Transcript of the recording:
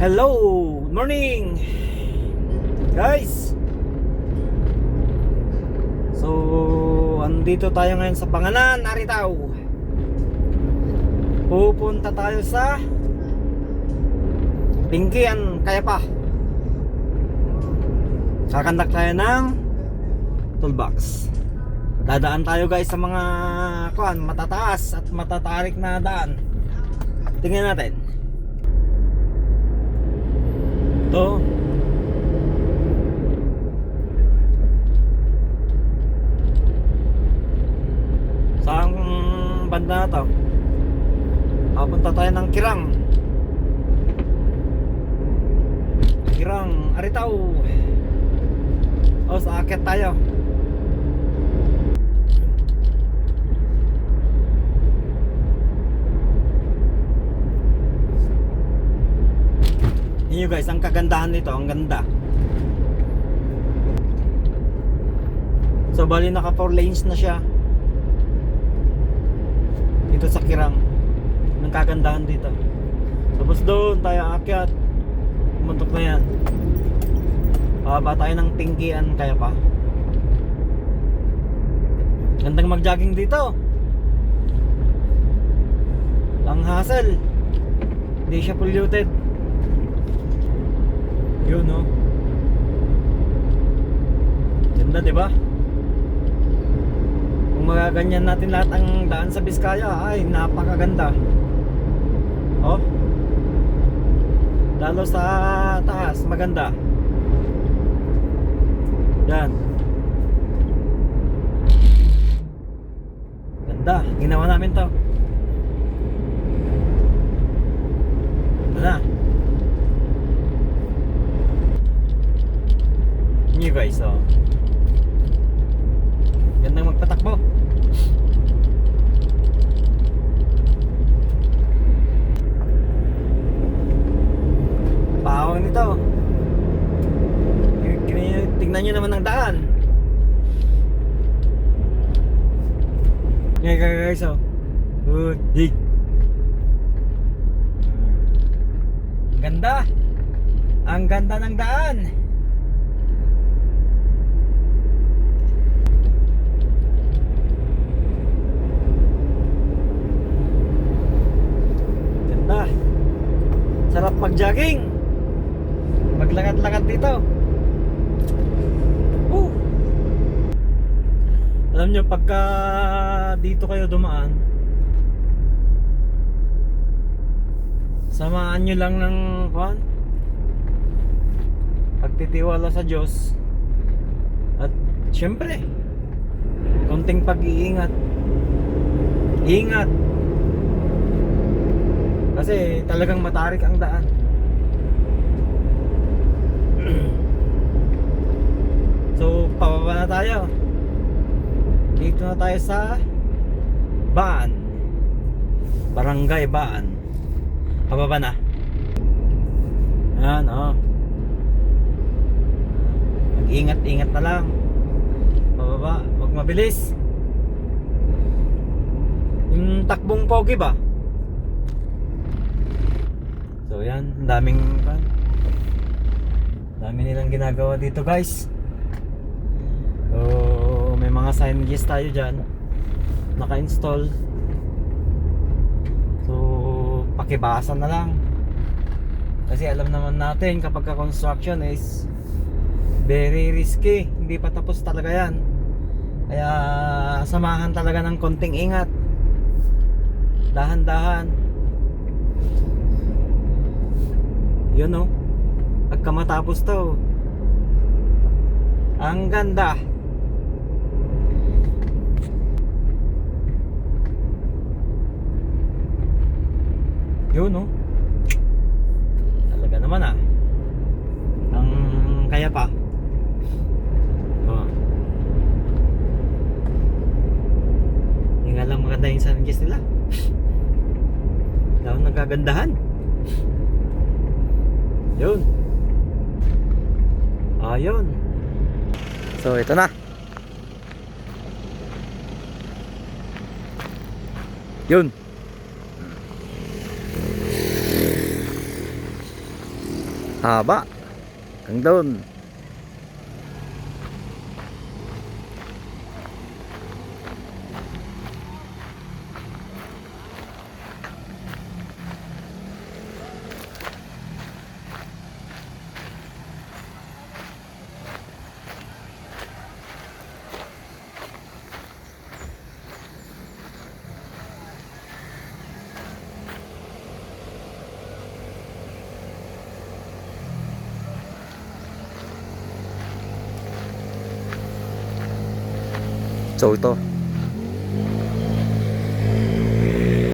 Hello, good morning guys. So, andito tayo ngayon sa Bangalan, Aritao. Pupunta tayo sa Tingkian, Kayapa. Kakandak tayo ng toolbox. Dadaan tayo guys sa mga matataas at matatarik na daan. Tingnan natin. Ito. Saan banda na to? Papunta tayo ng Kirang, Aritao. O, sa akit tayo. Yun guys, ang kagandahan nito, ang ganda. So bali naka 4 lanes na siya dito sa Kirang. Ang kagandahan dito. Tapos doon tayo aakyat, pumuntok na yan. Pababa tayo ng Tingkian, Kayapa. Gandang mag-jogging dito. Ang hassle, hindi siya polluted. Yun, no? Ganda, diba? Kung magaganyan natin lahat ang daan sa Biskaya, ay napakaganda. Oh, lalo sa taas, maganda. Yan. Ganda, ginawa namin to. Ganda. New guys, oh. Gandang magpatakbo. Pawang nito. Tignan nyo naman ang daan. Ngayon guys, oh. Dig. Ganda. Ang ganda ng daan. Sarap mag-jogging, maglakad-lakad dito. Alam nyo, pagka dito kayo dumaan, samaan nyo lang ng pagtitiwala sa Diyos. At syempre, konting pag-iingat. Ingat. Kasi talagang matarik ang daan. So pababa na tayo. Dito na tayo sa Baan, Barangay Baan. Pababa na. Ayan, oh. Mag-ingat-ingat na lang. Pababa, huwag mabilis. Yung takbong pogi ba? So yan, daming nilang ginagawa dito guys. So may mga signages tayo dyan naka-install. So pakibasa na lang. Kasi alam naman natin kapag construction is very risky. Hindi pa tapos talaga yan. Kaya samahan talaga ng konting ingat. Dahan-dahan. Yun, no? Pagka matapos to, ang ganda. Yun, no? Talaga naman, ah. Ang Kayapa. Oh. Hindi nga lang maganda yung sunglass nila. Daw nagagandahan. Yun. Ayun. So ito na. Yun. Haba. Hanggang doon. So ito